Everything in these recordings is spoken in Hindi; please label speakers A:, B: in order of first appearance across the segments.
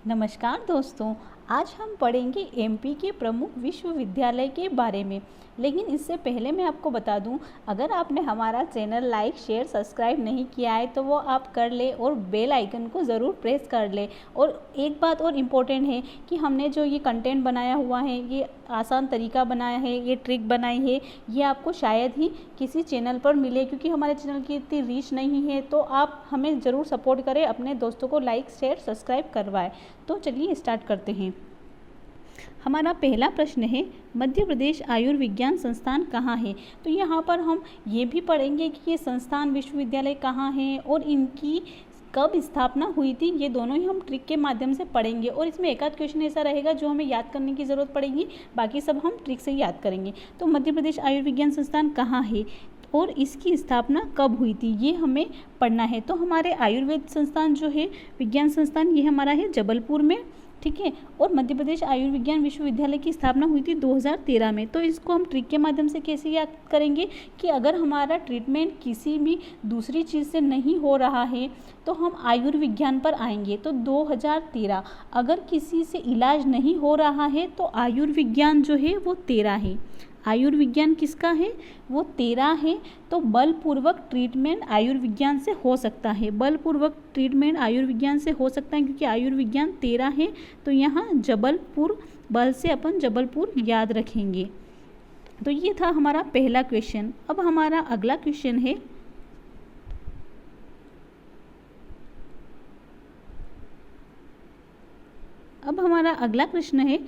A: नमस्कार दोस्तों, आज हम पढ़ेंगे एमपी के प्रमुख विश्वविद्यालय के बारे में। लेकिन इससे पहले मैं आपको बता दूं, अगर आपने हमारा चैनल लाइक, शेयर, सब्सक्राइब नहीं किया है तो वो आप कर ले और बेल आइकन को ज़रूर प्रेस कर ले। और एक बात और इम्पोर्टेंट है कि हमने जो ये कंटेंट बनाया हुआ है, ये आसान तरीका बनाया है, ये ट्रिक बनाई है, ये आपको शायद ही किसी चैनल पर मिले, क्योंकि हमारे चैनल की इतनी रीच नहीं है। तो आप हमें ज़रूर सपोर्ट करें, अपने दोस्तों को लाइक, शेयर, सब्सक्राइब करवाएं। तो चलिए स्टार्ट करते हैं। हमारा पहला प्रश्न है, मध्य प्रदेश आयुर्विज्ञान संस्थान कहाँ है। तो यहाँ पर हम ये भी पढ़ेंगे कि ये संस्थान विश्वविद्यालय कहाँ है और इनकी कब स्थापना हुई थी। ये दोनों ही हम ट्रिक के माध्यम से पढ़ेंगे और इसमें एक आध क्वेश्चन ऐसा रहेगा जो हमें याद करने की ज़रूरत पड़ेगी, बाकी सब हम ट्रिक से याद करेंगे। तो मध्य प्रदेश आयुर्विज्ञान संस्थान कहाँ है और इसकी स्थापना कब हुई थी, ये हमें पढ़ना है। तो हमारे आयुर्वेद संस्थान जो है, विज्ञान संस्थान, ये हमारा है जबलपुर में, ठीक है। और मध्य प्रदेश आयुर्विज्ञान विश्वविद्यालय की स्थापना हुई थी 2013 में। तो इसको हम ट्रिक के माध्यम से कैसे याद करेंगे कि अगर हमारा ट्रीटमेंट किसी भी दूसरी चीज़ से नहीं हो रहा है तो हम आयुर्विज्ञान पर आएंगे। तो 2013, अगर किसी से इलाज नहीं हो रहा है तो आयुर्विज्ञान जो है वो 13 है। आयुर्विज्ञान किसका है, वो 13 है। तो बलपूर्वक ट्रीटमेंट आयुर्विज्ञान से हो सकता है, बलपूर्वक ट्रीटमेंट आयुर्विज्ञान से हो सकता है, क्योंकि आयुर्विज्ञान 13 है। तो यहाँ जबलपुर, बल से अपन जबलपुर याद रखेंगे। तो ये था हमारा पहला क्वेश्चन। अब हमारा अगला क्वेश्चन है,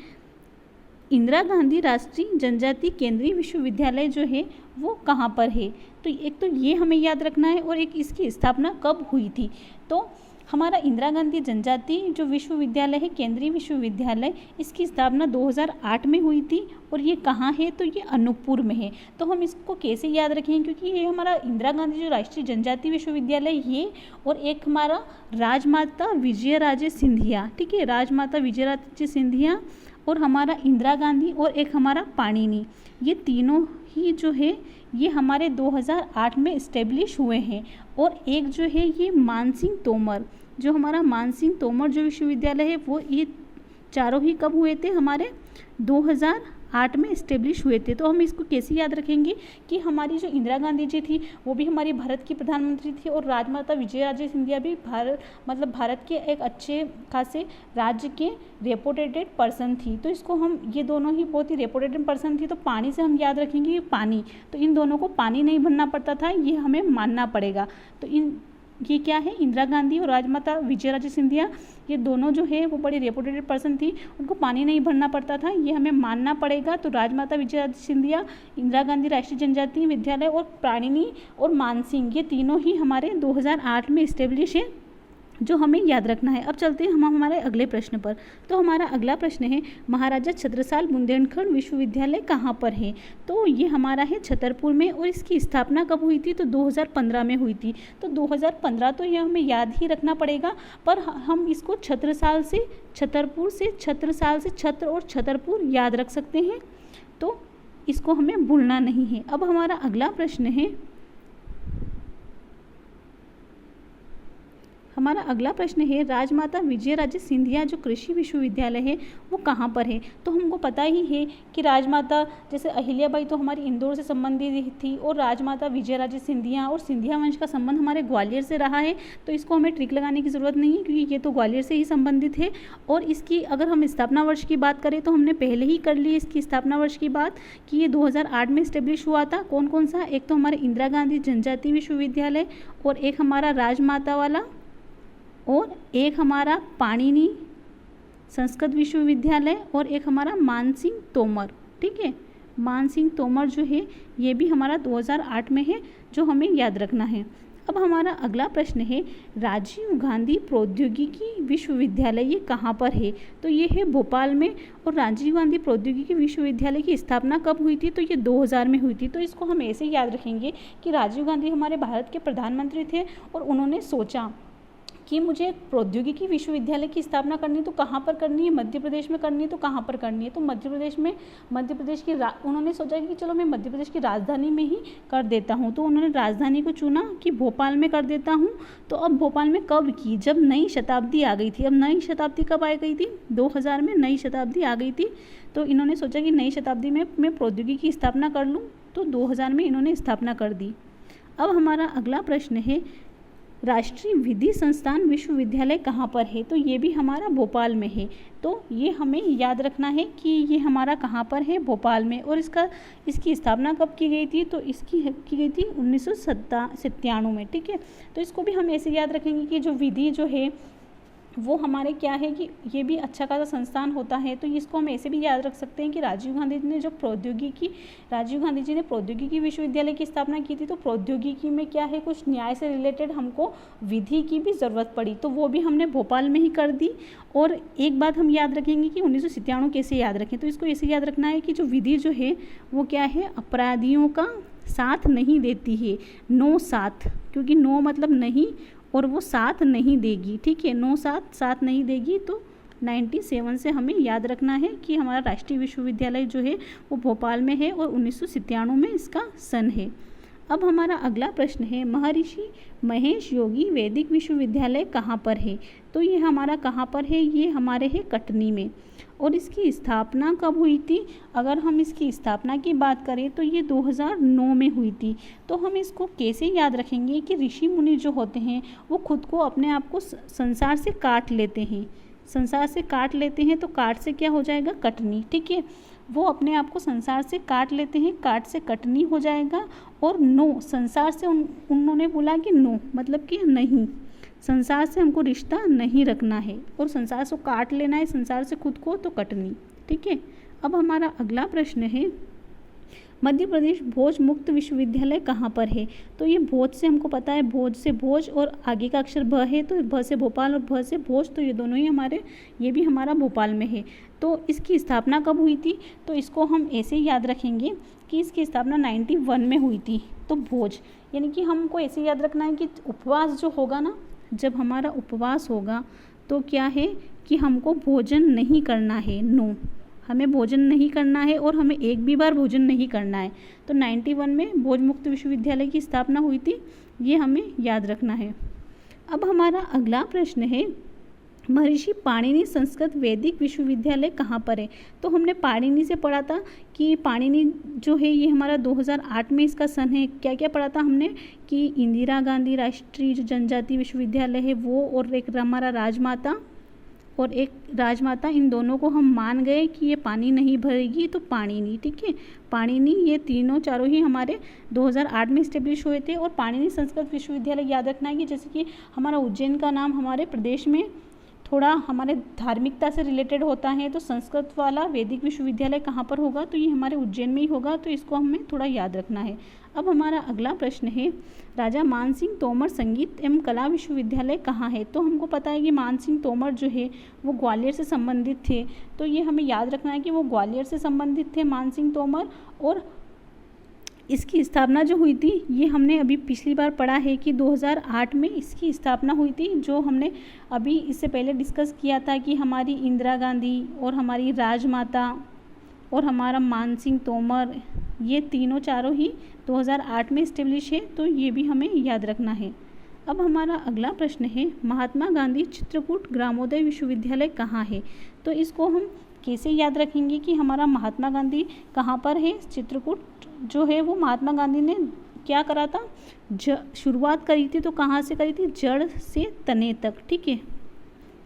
A: इंदिरा गांधी राष्ट्रीय जनजाति केंद्रीय विश्वविद्यालय जो है वो कहाँ पर है। तो एक तो ये हमें याद रखना है और एक इसकी स्थापना कब हुई थी। तो हमारा इंदिरा गांधी जनजाति जो विश्वविद्यालय है, केंद्रीय विश्वविद्यालय, इसकी स्थापना 2008 में हुई थी। और ये कहाँ है, तो ये अनूपपुर में है। तो हम इसको कैसे याद रखेंगे, क्योंकि ये हमारा इंदिरा गांधी जो राष्ट्रीय जनजाति विश्वविद्यालय, ये और एक हमारा राजमाता विजयराजे सिंधिया, ठीक है, राजमाता विजयराजे सिंधिया और हमारा इंदिरा गांधी और एक हमारा पाणिनि, ये तीनों ही जो है ये हमारे 2008 में इस्टेब्लिश हुए हैं। और एक जो है ये मानसिंह तोमर, जो हमारा मानसिंह तोमर जो विश्वविद्यालय है, वो ये चारों ही कब हुए थे, हमारे 2008 में इस्टेब्लिश हुए थे। तो हम इसको कैसे याद रखेंगे कि हमारी जो इंदिरा गांधी जी थी वो भी हमारी भारत की प्रधानमंत्री थी और राजमाता विजयराजे सिंधिया भी भारत के एक अच्छे खासे राज्य के रेपुटेटेड पर्सन थी। तो इसको हम, ये दोनों ही बहुत ही रेपुटेटेड पर्सन थी। तो पानी से हम याद रखेंगे पानी, तो इन दोनों को पानी नहीं भरना पड़ता था, ये हमें मानना पड़ेगा। तो ये क्या है, इंदिरा गांधी और राजमाता विजयराजे सिंधिया, ये दोनों जो है वो बड़ी रेपुटेटेड पर्सन थी, उनको पानी नहीं भरना पड़ता था, ये हमें मानना पड़ेगा। तो राजमाता विजयराजे सिंधिया, इंदिरा गांधी राष्ट्रीय जनजाति विद्यालय और पाणिनि और मानसिंह, ये तीनों ही हमारे 2008 में इस्टेब्लिश है, जो हमें याद रखना है। अब चलते हैं हम हमारे अगले प्रश्न पर। तो हमारा अगला प्रश्न है, महाराजा छत्रसाल बुंदेलखंड विश्वविद्यालय कहाँ पर है। तो ये हमारा है छतरपुर में। और इसकी स्थापना कब हुई थी, तो 2015 में हुई थी। तो 2015 तो ये हमें याद ही रखना पड़ेगा, पर हम इसको छत्रसाल से छतरपुर से, छत्रसाल से छत्र और छतरपुर याद रख सकते हैं। तो इसको हमें भूलना नहीं है। अब हमारा अगला प्रश्न है, राजमाता विजयराजे सिंधिया जो कृषि विश्वविद्यालय है वो कहाँ पर है। तो हमको पता ही है कि राजमाता जैसे अहिल्याबाई तो हमारी इंदौर से संबंधित थी, और राजमाता विजयराजे सिंधिया और सिंधिया वंश का संबंध हमारे ग्वालियर से रहा है। तो इसको हमें ट्रिक लगाने की ज़रूरत नहीं है, क्योंकि ये तो ग्वालियर से ही संबंधित है। और इसकी अगर हम स्थापना वर्ष की बात करें तो हमने पहले ही कर ली इसकी स्थापना वर्ष की बात, कि ये 2008 में इस्टेब्लिश हुआ था। कौन कौन सा, एक तो हमारे इंदिरा गांधी जनजाति विश्वविद्यालय, और एक हमारा राजमाता वाला, और एक हमारा पाणिनि संस्कृत विश्वविद्यालय, और एक हमारा मानसिंह तोमर, ठीक है। मानसिंह तोमर जो है ये भी हमारा 2008 में है, जो हमें याद रखना है। अब हमारा अगला प्रश्न है, राजीव गांधी प्रौद्योगिकी विश्वविद्यालय ये कहाँ पर है। तो ये है भोपाल में। और राजीव गांधी प्रौद्योगिकी विश्वविद्यालय की स्थापना कब हुई थी, तो ये 2000 में हुई थी। तो इसको हम ऐसे याद रखेंगे कि राजीव गांधी हमारे भारत के प्रधानमंत्री थे और उन्होंने सोचा कि मुझे प्रौद्योगिकी विश्वविद्यालय की स्थापना करनी है तो कहाँ पर करनी है, मध्य प्रदेश में करनी है तो कहाँ पर करनी है, तो मध्य प्रदेश की उन्होंने सोचा कि चलो मैं मध्य प्रदेश की राजधानी में ही कर देता हूँ, तो उन्होंने राजधानी को चुना कि भोपाल में कर देता हूँ। तो अब भोपाल में कब की, जब नई शताब्दी आ गई थी। अब नई शताब्दी कब आ गई थी, 2000 में नई शताब्दी आ गई थी। तो इन्होंने सोचा कि नई शताब्दी में मैं प्रौद्योगिकी की स्थापना कर लूँ, तो 2000 में इन्होंने स्थापना कर दी। अब हमारा अगला प्रश्न है, राष्ट्रीय विधि संस्थान विश्वविद्यालय कहाँ पर है, तो ये भी हमारा भोपाल में है। तो ये हमें याद रखना है कि ये हमारा कहाँ पर है, भोपाल में। और इसकी स्थापना कब की गई थी, तो इसकी की गई थी 1997 में, ठीक है। तो इसको भी हम ऐसे याद रखेंगे कि जो विधि जो है वो हमारे क्या है कि ये भी अच्छा खासा संस्थान होता है। तो इसको हम ऐसे भी याद रख सकते हैं कि राजीव गांधी जी ने प्रौद्योगिकी विश्वविद्यालय की स्थापना की थी। तो प्रौद्योगिकी में क्या है, कुछ न्याय से रिलेटेड हमको विधि की भी ज़रूरत पड़ी, तो वो भी हमने भोपाल में ही कर दी। और एक बात हम याद रखेंगे कि 1997 कैसे याद रखें, तो इसको ऐसे याद रखना है कि जो विधि जो है वो क्या है, अपराधियों का साथ नहीं देती है, नो साथ, क्योंकि नो मतलब नहीं और वो साथ नहीं देगी, ठीक है, नो साथ नहीं देगी। तो 97 से हमें याद रखना है कि हमारा राष्ट्रीय विश्वविद्यालय जो है वो भोपाल में है और 1997 में इसका सन है। अब हमारा अगला प्रश्न है, महर्षि महेश योगी वैदिक विश्वविद्यालय कहाँ पर है, तो ये हमारा कहाँ पर है, ये हमारे है कटनी में। और इसकी स्थापना कब हुई थी, अगर हम इसकी स्थापना की बात करें तो ये 2009 में हुई थी। तो हम इसको कैसे याद रखेंगे कि ऋषि मुनि जो होते हैं वो खुद को अपने आप को संसार से काट लेते हैं, तो काट से क्या हो जाएगा, कटनी, ठीक है। वो अपने आप को संसार से काट लेते हैं, काट से कटनी हो जाएगा। और नो, संसार से उन्होंने बोला कि नो मतलब कि नहीं, संसार से हमको रिश्ता नहीं रखना है और संसार से काट लेना है, संसार से खुद को, तो कटनी, ठीक है। अब हमारा अगला प्रश्न है, मध्य प्रदेश भोज मुक्त विश्वविद्यालय कहाँ पर है, तो ये भोज से हमको पता है, भोज से भोज और आगे का अक्षर भ है, तो भ से भोपाल और भ से भोज, तो ये दोनों ही ये भी हमारा भोपाल में है। तो इसकी स्थापना कब हुई थी, तो इसको हम ऐसे याद रखेंगे कि इसकी स्थापना 91 में हुई थी। तो भोज यानी कि हमको ऐसे याद रखना है कि उपवास जो होगा ना, जब हमारा उपवास होगा तो क्या है कि हमको भोजन नहीं करना है, नो, हमें भोजन नहीं करना है और हमें एक भी बार भोजन नहीं करना है। तो 91 में भोज मुक्त विश्वविद्यालय की स्थापना हुई थी, ये हमें याद रखना है। अब हमारा अगला प्रश्न है, महर्षि पाणिनि संस्कृत वैदिक विश्वविद्यालय कहाँ पर है, तो हमने पाणिनि से पढ़ा था कि पाणिनि जो है ये हमारा 2008 में इसका सन है। क्या क्या पढ़ा था हमने कि इंदिरा गांधी राष्ट्रीय जो जनजाति विश्वविद्यालय है वो, और एक हमारा राजमाता, इन दोनों को हम मान गए कि ये पानी नहीं भरेगी, तो पाणिनि, ठीक है, पाणिनि, ये चारों ही हमारे 2008 में इस्टेब्लिश हुए थे। और पाणिनि संस्कृत विश्वविद्यालय याद रखना है कि जैसे कि हमारा उज्जैन का नाम हमारे प्रदेश में थोड़ा हमारे धार्मिकता से रिलेटेड होता है, तो संस्कृत वाला वैदिक विश्वविद्यालय कहाँ पर होगा, तो ये हमारे उज्जैन में ही होगा, तो इसको हमें थोड़ा याद रखना है। अब हमारा अगला प्रश्न है, राजा मानसिंह तोमर संगीत एवं कला विश्वविद्यालय कहाँ है, तो हमको पता है कि मानसिंह तोमर जो है वो ग्वालियर से संबंधित थे, तो ये हमें याद रखना है कि वो ग्वालियर से संबंधित थे मानसिंह तोमर। और इसकी स्थापना जो हुई थी ये हमने अभी पिछली बार पढ़ा है कि 2008 में इसकी स्थापना हुई थी, जो हमने अभी इससे पहले डिस्कस किया था कि हमारी इंदिरा गांधी और हमारी राजमाता और हमारा मानसिंह तोमर, ये चारों ही 2008 में इस्टेब्लिश है, तो ये भी हमें याद रखना है। अब हमारा अगला प्रश्न है, महात्मा गांधी चित्रकूट ग्रामोदय विश्वविद्यालय कहाँ है, तो इसको हम कैसे याद रखेंगे कि हमारा महात्मा गांधी कहाँ पर है, चित्रकूट जो है वो महात्मा गांधी ने क्या करा था, शुरुआत करी थी, तो कहाँ से करी थी, जड़ से तने तक, ठीक है,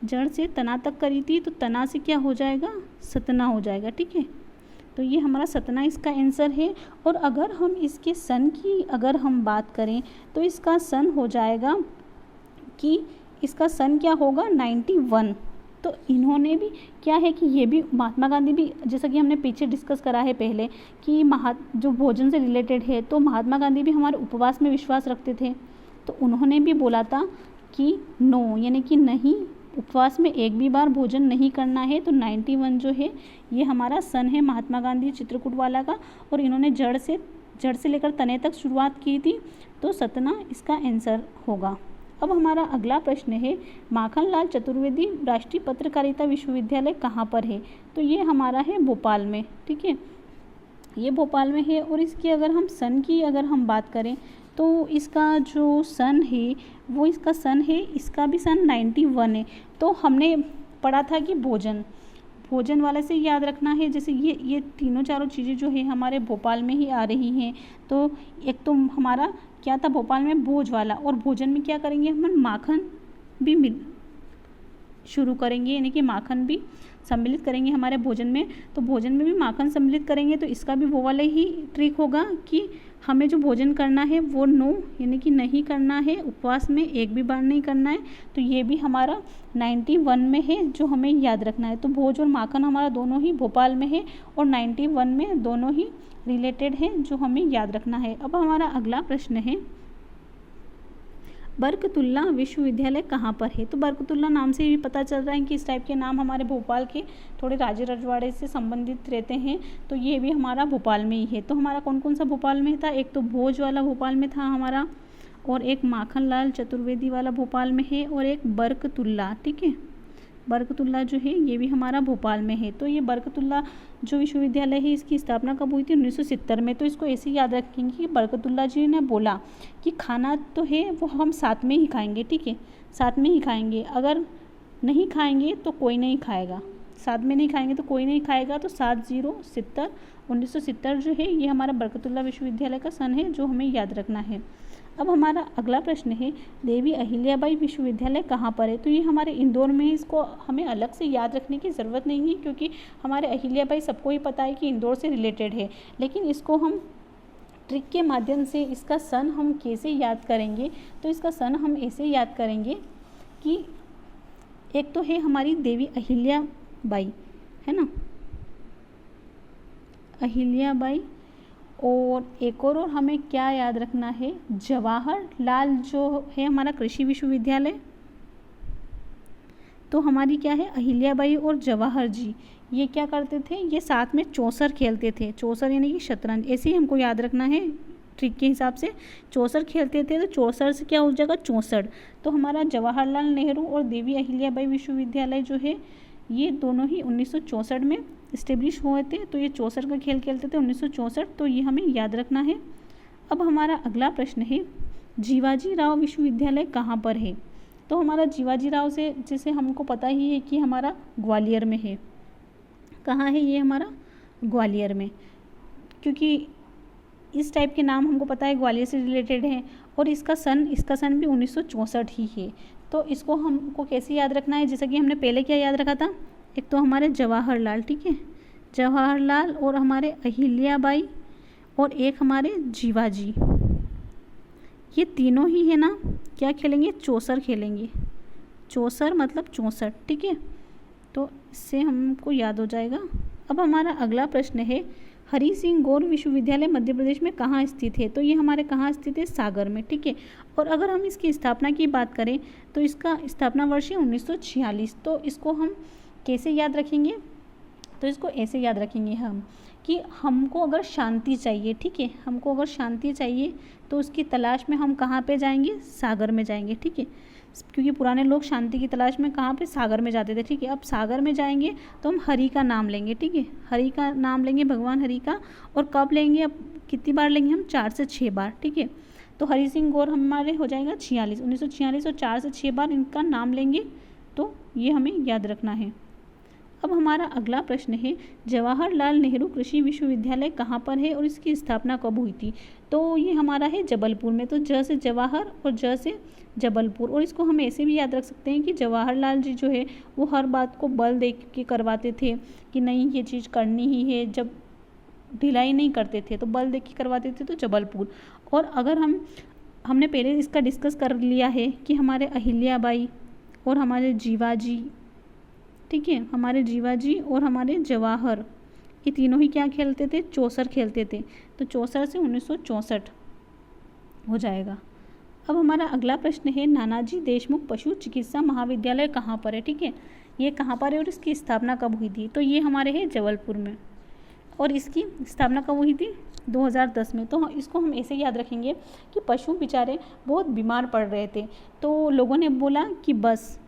A: जड़ से तना तक करी थी, तो तना से क्या हो जाएगा, सतना हो जाएगा, ठीक है। तो ये हमारा सतना इसका आंसर है। और अगर हम इसके सन की अगर हम बात करें तो इसका सन हो जाएगा कि इसका सन क्या होगा, 91। तो इन्होंने भी क्या है कि ये भी महात्मा गांधी भी, जैसा कि हमने पीछे डिस्कस करा है पहले कि जो भोजन से रिलेटेड है, तो महात्मा गांधी भी हमारे उपवास में विश्वास रखते थे, तो उन्होंने भी बोला था कि नो यानी कि नहीं, उपवास में एक भी बार भोजन नहीं करना है। तो 91 जो है ये हमारा सन है महात्मा गांधी चित्रकूट वाला का। और इन्होंने जड़ से लेकर तने तक शुरुआत की थी, तो सतना इसका आंसर होगा। अब हमारा अगला प्रश्न है माखनलाल चतुर्वेदी राष्ट्रीय पत्रकारिता विश्वविद्यालय कहाँ पर है? तो ये हमारा है भोपाल में, ठीक है, ये भोपाल में है। और इसकी अगर हम सन की अगर हम बात करें तो इसका जो सन है वो इसका सन है, इसका भी सन 91 है। तो हमने पढ़ा था कि भोजन वाले से याद रखना है, जैसे ये तीनों चारों चीज़ें जो है हमारे भोपाल में ही आ रही हैं। तो एक तो हमारा क्या था भोपाल में भोज वाला, और भोजन में क्या करेंगे हम माखन भी शुरू करेंगे, यानी कि माखन भी सम्मिलित करेंगे हमारे भोजन में। तो भोजन में भी माखन सम्मिलित करेंगे तो इसका भी वो वाला ही ट्रिक होगा कि हमें जो भोजन करना है वो यानी कि नहीं करना है, उपवास में एक भी बार नहीं करना है। तो ये भी हमारा 91 में है जो हमें याद रखना है। तो भोज और माखन हमारा दोनों ही भोपाल में है और 91 में दोनों ही रिलेटेड है जो हमें याद रखना है। अब हमारा अगला प्रश्न है बरकतुल्ला विश्वविद्यालय कहाँ पर है? तो बरकतुल्ला नाम से भी पता चल रहा है कि इस टाइप के नाम हमारे भोपाल के थोड़े राजे रजवाड़े से संबंधित रहते हैं। तो ये भी हमारा भोपाल में ही है। तो हमारा कौन कौन सा भोपाल में था? एक तो भोज वाला भोपाल में था हमारा, और एक माखनलाल चतुर्वेदी वाला भोपाल में है, और एक बरकतुल्ला, ठीक है, बरकतुल्ला जो है ये भी हमारा भोपाल में है। तो ये बरकतुल्ला जो विश्वविद्यालय है इसकी स्थापना कब हुई थी? 1970 में। तो इसको ऐसे याद रखेंगे कि बरकतुल्ला जी ने बोला कि खाना तो है वो हम साथ में ही खाएंगे, ठीक है, साथ में ही खाएंगे, अगर नहीं खाएंगे तो कोई नहीं खाएगा, साथ में नहीं खाएंगे तो कोई नहीं खाएगा। तो 1970 जो है ये हमारा बरकतुल्ला विश्वविद्यालय का सन है जो हमें याद रखना है। अब हमारा अगला प्रश्न है देवी अहिल्याबाई विश्वविद्यालय कहाँ पर है? तो ये हमारे इंदौर में है। इसको हमें अलग से याद रखने की ज़रूरत नहीं है क्योंकि हमारे अहिल्याबाई सबको ही पता है कि इंदौर से रिलेटेड है। लेकिन इसको हम ट्रिक के माध्यम से इसका सन हम कैसे याद करेंगे? तो इसका सन हम ऐसे याद करेंगे कि एक तो है हमारी देवी अहिल्याबाई, है ना, अहिल्याबाई, और एक और हमें क्या याद रखना है? जवाहरलाल जो है हमारा कृषि विश्वविद्यालय। तो हमारी क्या है अहिल्याबाई और जवाहर जी ये क्या करते थे? ये साथ में चौसर खेलते थे, चौसर यानी कि शतरंज, ऐसे ही हमको याद रखना है ट्रिक के हिसाब से। चौसर खेलते थे तो चौसर से क्या हो जाएगा? 64। तो हमारा जवाहरलाल नेहरू और देवी अहिल्याबाई विश्वविद्यालय जो है ये दोनों ही 1964 में इस्टेब्लिश हुए थे। तो ये 64 का खेल खेलते थे 1964। तो ये हमें याद रखना है। अब हमारा अगला प्रश्न है जीवाजी राव विश्वविद्यालय कहाँ पर है? तो हमारा जीवाजी राव से जैसे हमको पता ही है कि हमारा ग्वालियर में है। कहाँ है ये? हमारा ग्वालियर में, क्योंकि इस टाइप के नाम हमको पता है ग्वालियर से रिलेटेड हैं। और इसका सन भी 1964 ही है। तो इसको हमको कैसे याद रखना है? जैसा कि हमने पहले क्या याद रखा था, एक तो हमारे जवाहरलाल, ठीक है, जवाहरलाल, और हमारे अहिल्याबाई, और एक हमारे जीवाजी, ये तीनों ही है ना क्या खेलेंगे? चौसर खेलेंगे। चौसर मतलब 64, ठीक है। तो इससे हमको याद हो जाएगा। अब हमारा अगला प्रश्न है हरि सिंह गौर विश्वविद्यालय मध्य प्रदेश में कहाँ स्थित है? तो ये हमारे कहाँ स्थित है? सागर में, ठीक है। और अगर हम इसकी स्थापना की बात करें तो इसका स्थापना वर्ष है 1946। तो इसको हम कैसे याद रखेंगे? तो इसको ऐसे याद रखेंगे हम कि हमको अगर शांति चाहिए, ठीक है, हमको अगर शांति चाहिए तो उसकी तलाश में हम कहाँ पे जाएंगे? सागर में जाएंगे, ठीक है, क्योंकि पुराने लोग शांति की तलाश में कहाँ पे? सागर में जाते थे, ठीक है। अब सागर में जाएंगे तो हम हरि का नाम लेंगे, ठीक है, हरि का नाम लेंगे, भगवान हरि का। और कब लेंगे? अब कितनी बार लेंगे हम? 4 से 6 बार, ठीक है। तो हरि सिंह गौर हमारे हो जाएगा 1946, और 4 से 6 बार इनका नाम लेंगे। तो ये हमें याद रखना है। अब हमारा अगला प्रश्न है जवाहरलाल नेहरू कृषि विश्वविद्यालय कहाँ पर है और इसकी स्थापना कब हुई थी? तो ये हमारा है जबलपुर में। तो ज से जवाहर और ज से जबलपुर। और इसको हम ऐसे भी याद रख सकते हैं कि जवाहरलाल जी जो है वो हर बात को बल दे के करवाते थे कि नहीं ये चीज़ करनी ही है, जब ढिलाई नहीं करते थे तो बल दे के करवाते थे, तो जबलपुर। और अगर हमने पहले इसका डिस्कस कर लिया है कि हमारे अहिल्याबाई और हमारे जीवाजी, ठीक है, हमारे जीवाजी और हमारे जवाहर, ये तीनों ही क्या खेलते थे? चौसर खेलते थे। तो 64 से 1964 हो जाएगा। अब हमारा अगला प्रश्न है नानाजी देशमुख पशु चिकित्सा महाविद्यालय कहाँ पर है? ठीक है, ये कहाँ पर है और इसकी स्थापना कब हुई थी? तो ये हमारे है जबलपुर में। और इसकी स्थापना कब हुई थी? 2010 में। तो इसको हम ऐसे याद रखेंगे कि पशु बेचारे बहुत बीमार पड़ रहे थे, तो लोगों ने बोला कि बस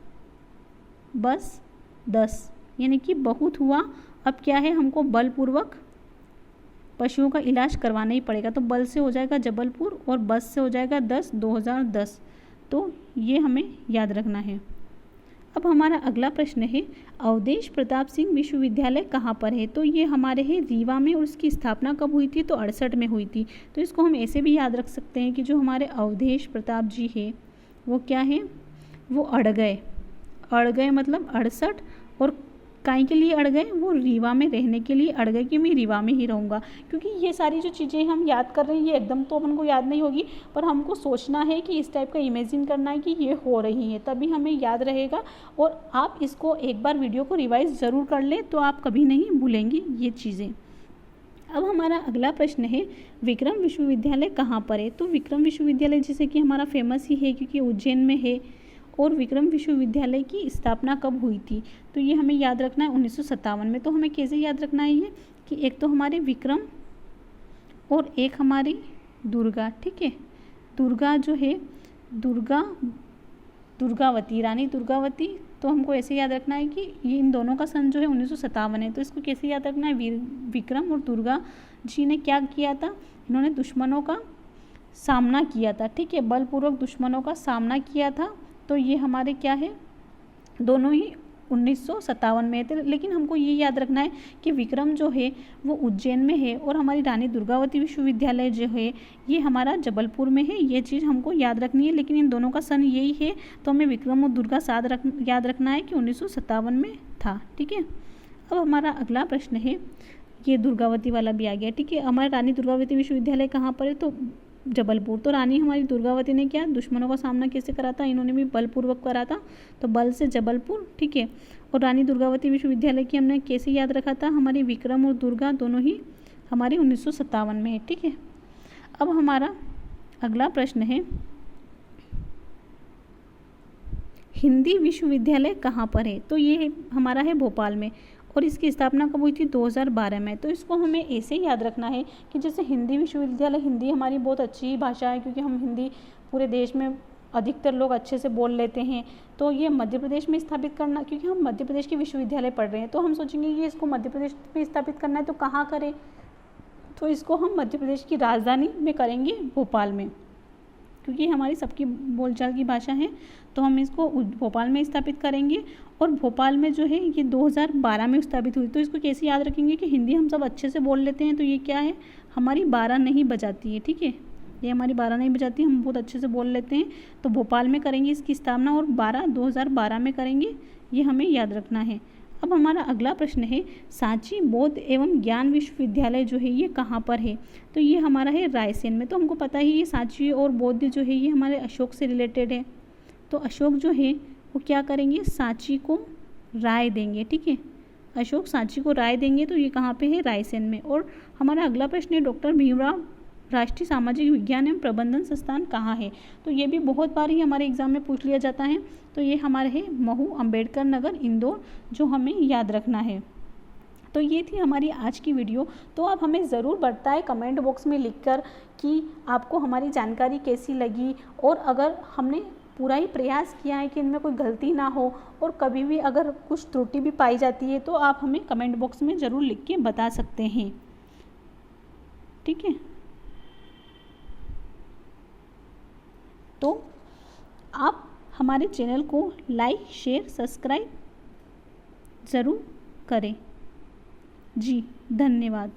A: 10, यानी कि बहुत हुआ, अब क्या है, हमको बलपूर्वक पशुओं का इलाज करवाना ही पड़ेगा। तो बल से हो जाएगा जबलपुर और बस से हो जाएगा 2010। तो ये हमें याद रखना है। अब हमारा अगला प्रश्न है, अवधेश प्रताप सिंह विश्वविद्यालय कहाँ पर है? तो ये हमारे है रीवा में, और इसकी स्थापना कब हुई थी? तो 68 में हुई थी। तो इसको हम ऐसे भी याद रख सकते हैं कि जो हमारे अवधेश प्रताप जी है वो क्या है, वो अड़ गए मतलब 68, और काहे के लिए अड़ गए? वो रीवा में रहने के लिए अड़ गए कि मैं रीवा में ही रहूँगा। क्योंकि ये सारी जो चीज़ें हम याद कर रहे हैं ये एकदम तो अपन को याद नहीं होगी, पर हमको सोचना है कि इस टाइप का इमेजिन करना है कि ये हो रही है, तभी हमें याद रहेगा। और आप इसको एक बार वीडियो को रिवाइज ज़रूर कर लें तो आप कभी नहीं भूलेंगे ये चीज़ें। अब हमारा अगला प्रश्न है, विक्रम विश्वविद्यालय कहाँ पर है? तो विक्रम विश्वविद्यालय जैसे कि हमारा फेमस ही है क्योंकि उज्जैन में है। और विक्रम विश्वविद्यालय की स्थापना कब हुई थी? तो ये हमें याद रखना है 1957 में। तो हमें कैसे याद रखना है ये, कि एक तो हमारे विक्रम और एक हमारी दुर्गा, ठीक है। दुर्गा जो है दुर्गावती, रानी दुर्गावती। तो हमको ऐसे याद रखना है कि ये इन दोनों का सन जो है 1957 है। तो इसको कैसे याद रखना है, विक्रम और दुर्गा जी ने क्या किया था, इन्होंने दुश्मनों का सामना किया था, ठीक है, बलपूर्वक दुश्मनों का सामना किया था। तो ये हमारे क्या है, दोनों ही 1957 में थे। लेकिन हमको ये याद रखना है कि विक्रम जो है वो उज्जैन में है और हमारी रानी दुर्गावती विश्वविद्यालय जो है ये हमारा जबलपुर में है। ये चीज़ हमको याद रखनी है, लेकिन इन दोनों का सन यही है। तो हमें विक्रम और दुर्गा याद रखना है कि 1957 में था, ठीक है। अब हमारा अगला प्रश्न है, ये दुर्गावती वाला भी आ गया, ठीक है। हमारी रानी दुर्गावती विश्वविद्यालय कहाँ पर है? तो जबलपुर। तो रानी हमारी दुर्गावती ने क्या, दुश्मनों का सामना कैसे करा था? इन्होंने भी बलपूर्वक करा था, तो बल से जबलपुर, ठीक है। और रानी दुर्गावती विश्वविद्यालय की हमने कैसे याद रखा था, हमारी विक्रम और दुर्गा दोनों ही हमारे 1957 में है, ठीक है। अब हमारा अगला प्रश्न है, हिंदी विश्वविद्यालय कहाँ पर है? तो ये हमारा है भोपाल में, और इसकी स्थापना कब हुई थी? 2012 में। तो इसको हमें ऐसे याद रखना है कि जैसे हिंदी विश्वविद्यालय, हिंदी हमारी बहुत अच्छी भाषा है क्योंकि हम हिंदी पूरे देश में अधिकतर लोग अच्छे से बोल लेते हैं। तो ये मध्य प्रदेश में स्थापित करना, क्योंकि हम मध्य प्रदेश के विश्वविद्यालय पढ़ रहे हैं, तो हम सोचेंगे कि इसको मध्य प्रदेश में स्थापित करना है तो कहाँ करें? तो इसको हम मध्य प्रदेश की राजधानी में करेंगे, भोपाल में, क्योंकि हमारी सबकी बोलचाल की भाषा है। तो हम इसको भोपाल में स्थापित करेंगे। और भोपाल में जो है ये 2012 में स्थापित हुई। तो इसको कैसे याद रखेंगे कि हिंदी हम सब अच्छे से बोल लेते हैं, तो ये क्या है, हमारी 12 नहीं बजाती है, ठीक है। ये हमारी 12 नहीं बजाती, हम बहुत अच्छे से बोल लेते हैं। तो भोपाल में करेंगे इसकी स्थापना, और 2012 में करेंगे, ये हमें याद रखना है। अब हमारा अगला प्रश्न है, सांची बौद्ध एवं ज्ञान विश्वविद्यालय जो है ये कहाँ पर है? तो ये हमारा है रायसेन में। तो हमको पता ही ये सांची और बौद्ध जो है ये हमारे अशोक से रिलेटेड है। तो अशोक जो है वो क्या करेंगे, सांची को राय देंगे, ठीक है। अशोक सांची को राय देंगे, तो ये कहाँ पे है, रायसेन में। और हमारा अगला प्रश्न है, डॉक्टर भीमराव राष्ट्रीय सामाजिक विज्ञान एवं प्रबंधन संस्थान कहाँ है? तो ये भी बहुत बार ही हमारे एग्जाम में पूछ लिया जाता है। तो ये हमारे है महू अंबेडकर नगर, इंदौर, जो हमें याद रखना है। तो ये थी हमारी आज की वीडियो। तो आप हमें ज़रूर बताएं कमेंट बॉक्स में लिखकर कि आपको हमारी जानकारी कैसी लगी, और अगर हमने पूरा ही प्रयास किया है कि इनमें कोई गलती ना हो, और कभी भी अगर कुछ त्रुटि भी पाई जाती है तो आप हमें कमेंट बॉक्स में ज़रूर लिख के बता सकते हैं, ठीक है। तो आप हमारे चैनल को लाइक, शेयर, सब्सक्राइब ज़रूर करें। जी धन्यवाद।